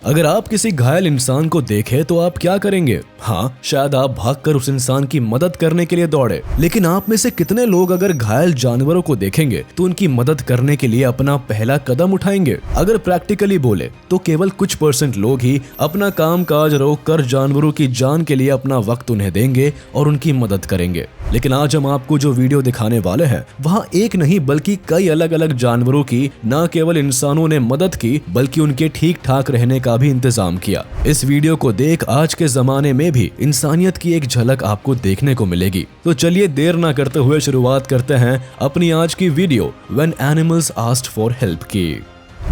अगर आप किसी घायल इंसान को देखें तो आप क्या करेंगे? हाँ, शायद आप भागकर उस इंसान की मदद करने के लिए दौड़े। लेकिन आप में से कितने लोग अगर घायल जानवरों को देखेंगे तो उनकी मदद करने के लिए अपना पहला कदम उठाएंगे? अगर प्रैक्टिकली बोले तो केवल कुछ % लोग ही अपना काम काज रोककर जानवरों की जान के लिए अपना वक्त उन्हें देंगे और उनकी मदद करेंगे। लेकिन आज हम आपको जो वीडियो दिखाने वाले हैं वहाँ एक नहीं बल्कि कई अलग अलग जानवरों की न केवल इंसानों ने मदद की बल्कि उनके ठीक ठाक रहने का भी इंतजाम किया। इस वीडियो को देख आज के जमाने में भी इंसानियत की एक झलक आपको देखने को मिलेगी। तो चलिए देर ना करते हुए शुरुआत करते हैं अपनी आज की video when animals asked for help की।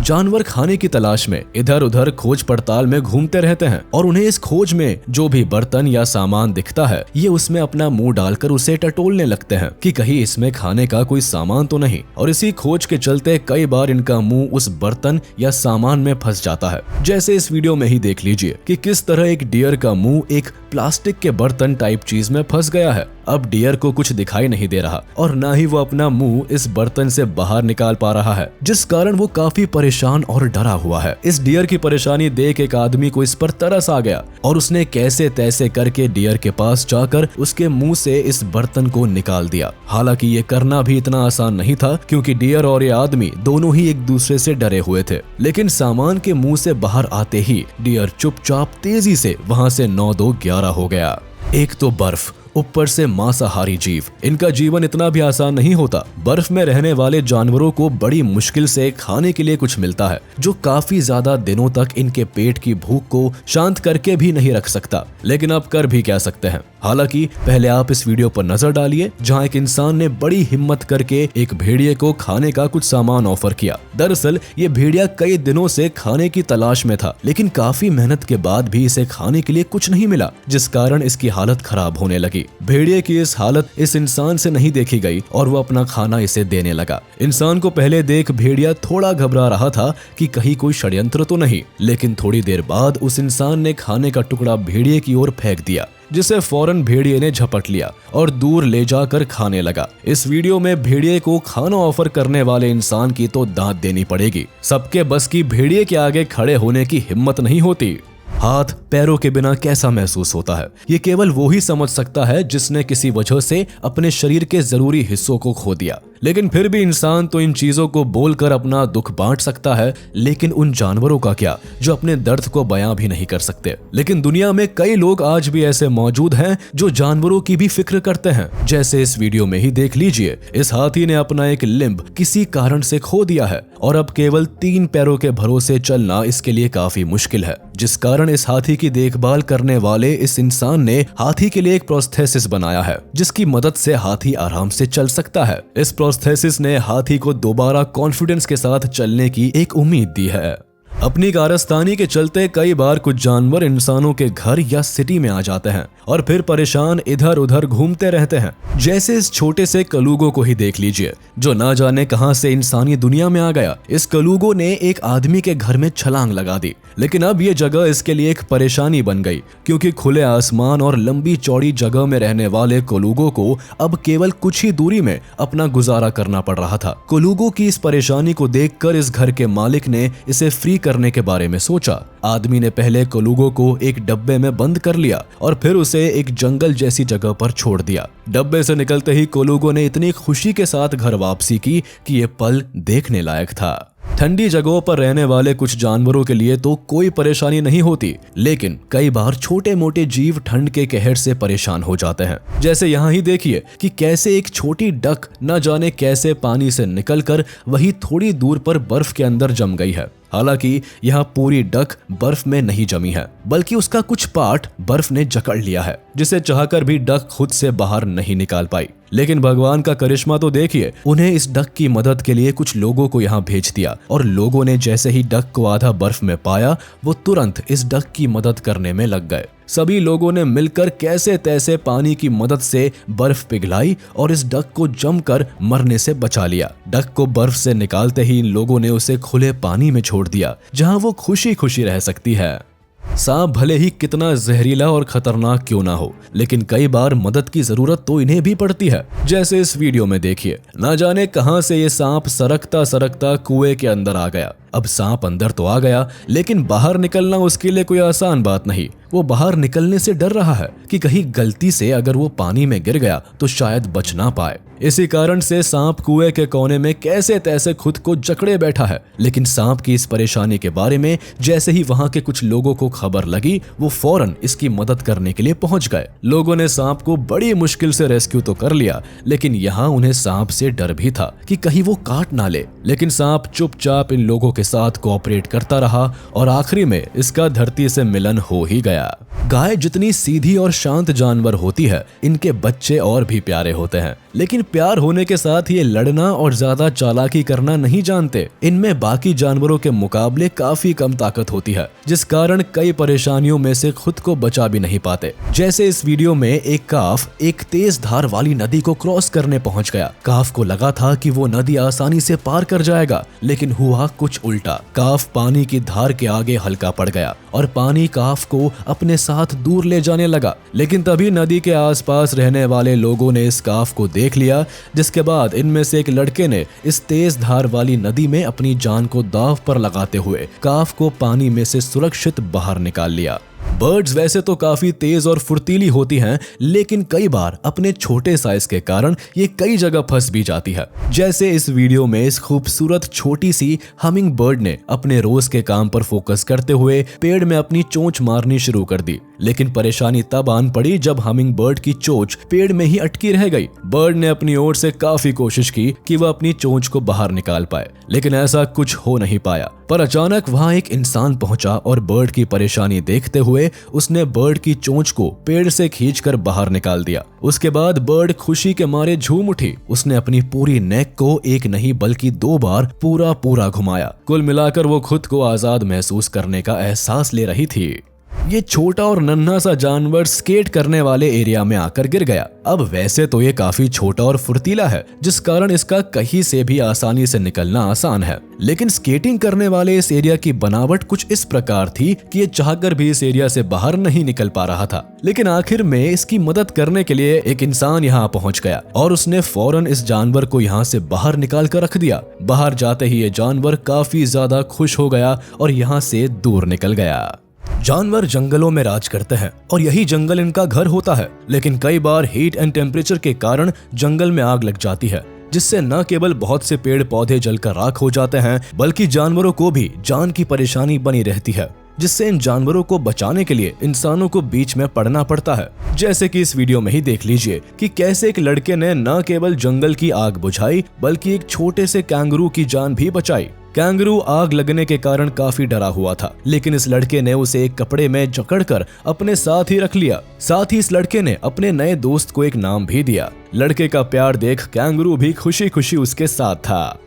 जानवर खाने की तलाश में इधर उधर खोज पड़ताल में घूमते रहते हैं और उन्हें इस खोज में जो भी बर्तन या सामान दिखता है ये उसमें अपना मुंह डालकर उसे टटोलने लगते हैं कि कहीं इसमें खाने का कोई सामान तो नहीं। और इसी खोज के चलते कई बार इनका मुंह उस बर्तन या सामान में फंस जाता है। जैसे इस वीडियो में ही देख लीजिए कि किस तरह एक डियर का मुंह एक प्लास्टिक के बर्तन टाइप चीज में फंस गया है। अब डियर को कुछ दिखाई नहीं दे रहा और ना ही वो अपना मुंह इस बर्तन से बाहर निकाल पा रहा है, जिस कारण वो काफी परेशान और डरा हुआ है। इस डियर की परेशानी देख एक आदमी को इस पर तरस आ गया और उसने कैसे तैसे करके डियर के पास जाकर उसके मुंह से इस बर्तन को निकाल दिया। हालांकि ये करना भी इतना आसान नहीं था क्योंकि डियर और ये आदमी दोनों ही एक दूसरे से डरे हुए थे। लेकिन सामान के मुंह से बाहर आते ही डियर चुपचाप तेजी से वहां से 9-2-11 हो गया। एक तो बर्फ, ऊपर से मांसाहारी जीव, इनका जीवन इतना भी आसान नहीं होता। बर्फ में रहने वाले जानवरों को बड़ी मुश्किल से खाने के लिए कुछ मिलता है जो काफी ज्यादा दिनों तक इनके पेट की भूख को शांत करके भी नहीं रख सकता। लेकिन अब कर भी क्या सकते हैं। हालांकि पहले आप इस वीडियो पर नजर डालिए जहां एक इंसान ने बड़ी हिम्मत करके एक भेड़िए को खाने का कुछ सामान ऑफर किया। दरअसल ये भेड़िया कई दिनों से खाने की तलाश में था, लेकिन काफी मेहनत के बाद भी इसे खाने के लिए कुछ नहीं मिला, जिस कारण इसकी हालत खराब होने लगी। भेड़िए की इस हालत इस इंसान से नहीं देखी गई और वो अपना खाना इसे देने लगा। इंसान को पहले देख भेड़िया थोड़ा घबरा रहा था कि कहीं कोई षड्यंत्र तो नहीं, लेकिन थोड़ी देर बाद उस इंसान ने खाने का टुकड़ा भेड़िए की ओर फेंक दिया, जिसे फौरन भेड़िए ने झपट लिया और दूर ले जाकर खाने लगा। इस वीडियो में भेड़िए को खाना ऑफर करने वाले इंसान की तो दांत देनी पड़ेगी। सबके बस की भेड़िए के आगे खड़े होने की हिम्मत नहीं होती। हाथ पैरों के बिना कैसा महसूस होता है ये केवल वो ही समझ सकता है जिसने किसी वजह से अपने शरीर के जरूरी हिस्सों को खो दिया। लेकिन फिर भी इंसान तो इन चीजों को बोलकर अपना दुख बांट सकता है, लेकिन उन जानवरों का क्या जो अपने दर्द को बयां भी नहीं कर सकते। लेकिन दुनिया में कई लोग आज भी ऐसे मौजूद हैं जो जानवरों की भी फिक्र करते हैं। जैसे इस वीडियो में ही देख लीजिए, इस हाथी ने अपना एक लिम्ब किसी कारण से खो दिया है और अब केवल 3 पैरों के भरोसे चलना इसके लिए काफी मुश्किल है, जिस कारण इस हाथी की देखभाल करने वाले इस इंसान ने हाथी के लिए एक प्रोस्थेसिस बनाया है जिसकी मदद से हाथी आराम से चल सकता है। इस प्रोस्थेसिस ने हाथी को दोबारा कॉन्फिडेंस के साथ चलने की एक उम्मीद दी है। अपनी कारस्तानी के चलते कई बार कुछ जानवर इंसानों के घर या सिटी में आ जाते हैं और फिर परेशान इधर उधर घूमते रहते हैं। जैसे इस छोटे से कलूगो को ही देख लीजिए जो ना जाने कहां से इंसानी दुनिया में आ गया। इस कलूगो ने एक आदमी के घर में छलांग लगा दी, लेकिन अब ये जगह इसके लिए एक परेशानी बन गई क्योंकि खुले आसमान और लंबी चौड़ी जगह में रहने वाले कलूगो को अब केवल कुछ ही दूरी में अपना गुजारा करना पड़ रहा था। कलूगो की इस परेशानी को देखकर इस घर के मालिक ने इसे फ्री करने के बारे में सोचा। आदमी ने पहले कलूगो को एक डब्बे में बंद कर लिया और फिर उसे एक जंगल जैसी जगह पर छोड़ दिया। डब्बे से निकलते ही कलूगो ने इतनी खुशी के साथ घर वापसी की कि ये पल देखने लायक था। ठंडी जगहों पर रहने वाले कुछ जानवरों के लिए तो कोई परेशानी नहीं होती, लेकिन कई बार छोटे मोटे जीव ठंड के कहर से परेशान हो जाते हैं। जैसे यहाँ ही देखिए कि कैसे एक छोटी डक न जाने कैसे पानी से निकलकर वही थोड़ी दूर पर बर्फ के अंदर जम गई है। हालांकि यहाँ पूरी डक बर्फ में नहीं जमी है, बल्कि उसका कुछ पार्ट बर्फ ने जकड़ लिया है, जिसे चाहकर भी डक खुद से बाहर नहीं निकाल पाई। लेकिन भगवान का करिश्मा तो देखिए, उन्हें इस डक की मदद के लिए कुछ लोगों को यहाँ भेज दिया और लोगों ने जैसे ही डक को आधा बर्फ में पाया वो तुरंत इस डक की मदद करने में लग गए। सभी लोगों ने मिलकर कैसे तैसे पानी की मदद से बर्फ पिघलाई और इस डक को जमकर मरने से बचा लिया। डक को बर्फ से निकालते ही इन लोगों ने उसे खुले पानी में छोड़ दिया जहां वो खुशी खुशी रह सकती है। सांप भले ही कितना जहरीला और खतरनाक क्यों ना हो, लेकिन कई बार मदद की जरूरत तो इन्हें भी पड़ती है। जैसे इस वीडियो में देखिए, ना जाने कहां से ये सांप सरकता सरकता कुएं के अंदर आ गया। अब सांप अंदर तो आ गया, लेकिन बाहर निकलना उसके लिए कोई आसान बात नहीं। वो बाहर निकलने से डर रहा है कि कहीं गलती से अगर वो पानी में गिर गया तो शायद बच ना पाए। इसी कारण से सांप कुएं के कोने में कैसे तैसे खुद को जकड़े बैठा है। लेकिन सांप की इस परेशानी के बारे में जैसे ही वहां के कुछ लोगों को खबर लगी, वो फौरन इसकी मदद करने के लिए पहुंच गए। लोगों ने सांप को बड़ी मुश्किल से रेस्क्यू तो कर लिया, लेकिन यहाँ उन्हें सांप से डर भी था कि कहीं वो काट ना ले। लेकिन सांप चुपचाप इन लोगों के साथ कोऑपरेट करता रहा और आखिरी में इसका धरती से मिलन हो ही गया। गाय जितनी सीधी और शांत जानवर होती है, इनके बच्चे और भी प्यारे होते हैं, लेकिन प्यार होने के साथ ये लड़ना और ज्यादा चालाकी करना नहीं जानते। इनमें बाकी जानवरों के मुकाबले काफी कम ताकत होती है, जिस कारण कई परेशानियों में से खुद को बचा भी नहीं पाते। जैसे इस वीडियो में एक काफ एक तेज धार वाली नदी को क्रॉस करने पहुंच गया। काफ को लगा था कि वो नदी आसानी से पार कर जाएगा, लेकिन हुआ कुछ उल्टा। काफ पानी की धार के आगे हल्का पड़ गया और पानी काफ को अपने साथ दूर ले जाने लगा। लेकिन तभी नदी के आसपास रहने वाले लोगों ने इस काफ को देख लिया, जिसके बाद इनमें से एक लड़के ने इस तेज धार वाली नदी में अपनी जान को दांव पर लगाते हुए काफ को पानी में से सुरक्षित बाहर निकाल लिया। बर्ड्स वैसे तो काफी तेज और फुर्तीली होती हैं, लेकिन कई बार अपने छोटे साइज के कारण ये कई जगह फंस भी जाती है। जैसे इस वीडियो में इस खूबसूरत छोटी सी हमिंग बर्ड ने अपने रोज के काम पर फोकस करते हुए पेड़ में अपनी चोंच मारनी शुरू कर दी। लेकिन परेशानी तब आन पड़ी जब हमिंग बर्ड की चोंच पेड़ में ही अटकी रह गई। बर्ड ने अपनी ओर से काफी कोशिश की कि वह अपनी चोंच को बाहर निकाल पाए, लेकिन ऐसा कुछ हो नहीं पाया। पर अचानक वहां एक इंसान पहुंचा और बर्ड की परेशानी देखते हुए उसने बर्ड की चोंच को पेड़ से खींचकर बाहर निकाल दिया। उसके बाद बर्ड खुशी के मारे झूम उठी। उसने अपनी पूरी नेक को एक नहीं बल्कि 2 बार पूरा घुमाया। कुल मिलाकर वो खुद को आजाद महसूस करने का एहसास ले रही थी। ये छोटा और नन्हा सा जानवर स्केट करने वाले एरिया में आकर गिर गया। अब वैसे तो ये काफी छोटा और फुर्तीला है, जिस कारण इसका कहीं से भी आसानी से निकलना आसान है। लेकिन स्केटिंग करने वाले इस एरिया की बनावट कुछ इस प्रकार थी कि ये चाहकर भी इस एरिया से बाहर नहीं निकल पा रहा था। लेकिन आखिर में इसकी मदद करने के लिए एक इंसान यहाँ पहुंच गया और उसने फौरन इस जानवर को यहाँ से बाहर निकाल कर रख दिया। बाहर जाते ही ये जानवर काफी ज्यादा खुश हो गया और यहाँ से दूर निकल गया। जानवर जंगलों में राज करते हैं और यही जंगल इनका घर होता है। लेकिन कई बार हीट एंड टेम्परेचर के कारण जंगल में आग लग जाती है, जिससे न केवल बहुत से पेड़ पौधे जलकर राख हो जाते हैं, बल्कि जानवरों को भी जान की परेशानी बनी रहती है, जिससे इन जानवरों को बचाने के लिए इंसानों को बीच में पड़ना पड़ता है। जैसे कि इस वीडियो में ही देख लीजिए कि कैसे एक लड़के ने न केवल जंगल की आग बुझाई, बल्कि एक छोटे से कैंगरू की जान भी बचाई। कैंगरू आग लगने के कारण काफी डरा हुआ था, लेकिन इस लड़के ने उसे एक कपड़े में जकड़कर अपने साथ ही रख लिया। साथ ही इस लड़के ने अपने नए दोस्त को एक नाम भी दिया। लड़के का प्यार देख कैंगरू भी खुशी खुशी उसके साथ था।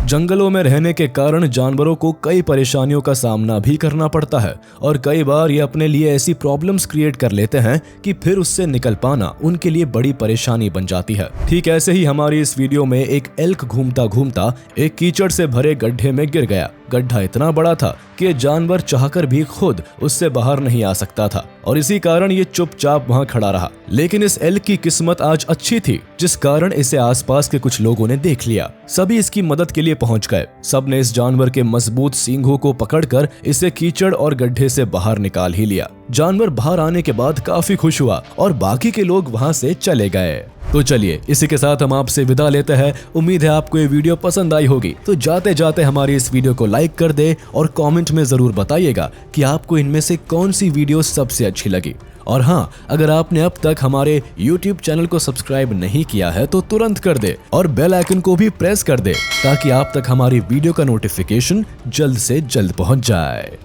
जंगलों में रहने के कारण जानवरों को कई परेशानियों का सामना भी करना पड़ता है और कई बार ये अपने लिए ऐसी प्रॉब्लम्स क्रिएट कर लेते हैं कि फिर उससे निकल पाना उनके लिए बड़ी परेशानी बन जाती है। ठीक ऐसे ही हमारी इस वीडियो में एक एल्क घूमता घूमता एक कीचड़ से भरे गड्ढे में गिर गया। गड्ढा इतना बड़ा था कि जानवर चाहकर भी खुद उससे बाहर नहीं आ सकता था और इसी कारण ये चुपचाप वहां खड़ा रहा। लेकिन इस एल्क की किस्मत आज अच्छी थी, जिस कारण इसे आसपास के कुछ लोगों ने देख लिया। सभी इसकी मदद के लिए पहुंच गए। सबने इस जानवर के मजबूत सींगों को पकड़कर इसे कीचड़ और गड्ढे से बाहर निकाल ही लिया। जानवर बाहर आने के बाद काफी खुश हुआ और बाकी के लोग वहां से चले गए। तो चलिए इसी के साथ हम आपसे विदा लेते हैं। उम्मीद है आपको ये वीडियो पसंद आई होगी। तो जाते जाते हमारी इस वीडियो को लाइक कर दे और कमेंट में जरूर बताइएगा कि आपको इनमें से कौन सी वीडियो सबसे अच्छी लगी। और हाँ, अगर आपने अब तक हमारे YouTube चैनल को सब्सक्राइब नहीं किया है तो तुरंत कर दे और बेल आइकन को भी प्रेस कर दे, ताकि आप तक हमारी वीडियो का नोटिफिकेशन जल्द से जल्द पहुंच जाए।